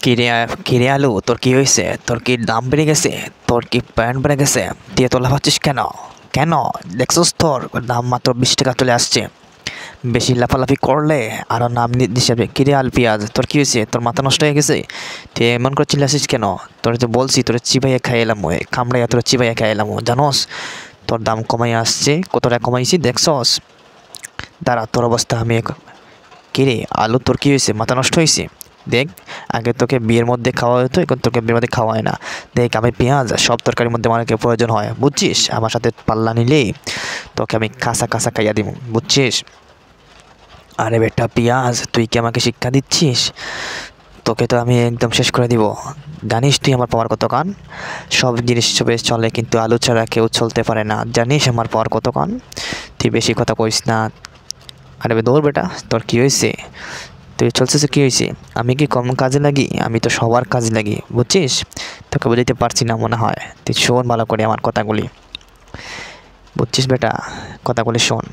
কিরে আলু, তোর কি হয়েছে? তোর কি দাম বেড়ে গেছে? তোর কি প্যান্ট বেড়ে গেছে? দিয়ে তো লাফাচ্ছিস কেন? কেন? দেখছিস তোর দাম মাত্র 20 টাকা চলে আসছে। বেশি লাফালাফি করলে আরও নাম হিসাবে। কিরে আল পেঁয়াজ, তোর কি হয়েছে? তোর মাথা নষ্ট হয়ে গেছে? তুই এমন করে চিল্লাছিস কেন? তোর যে বলছি তোর চিবাইয়া খাই এলাম, কামড়াইয়া তোর চিবাইয়া খাই এলাম, জানোস? তোর দাম কমাই আসছে, কত টাকা কমাইছি দেখছস? দাঁড়া, তোর অবস্থা আমি কিরে আলু, তোর কি হয়েছে? মাথা নষ্ট হয়েছে? দেখ, আগে তোকে বিয়ের মধ্যে খাওয়া হতো, এখন তোকে বিয়ের মধ্যে খাওয়া হয় না। দেখ, আমি পেঁয়াজ সব তরকারির মধ্যে আমার প্রয়োজন হয়, বুঝছিস? আমার সাথে পাল্লা নিলেই তোকে আমি কাঁচা কাঁচা খাইয়া দিব, বুঝছিস? আরে বেটা পেঁয়াজ, তুই কি আমাকে শিক্ষা দিচ্ছিস? তোকে তো আমি একদম শেষ করে দিব। জানিস তুই আমার পাওয়ার কত কান? সব জিনিস বেশ চলে, কিন্তু আলু ছাড়া কেউ চলতে পারে না। জানিস আমার পাওয়ার কত কান? তুই বেশি কথা কইস না। আরে দৌড় বেটা, তোর কি হয়েছে? তুই চলছিস, কি হয়েছে? আমি কি কম কাজে লাগি? আমি তো সবার কাজে লাগি, বুঝছিস? তোকে বুঝাইতে পারছি না মনে হয়। তুই শোন ভালো করে আমার কথাগুলি, বুঝছিস বেটা? কথাগুলি শোন।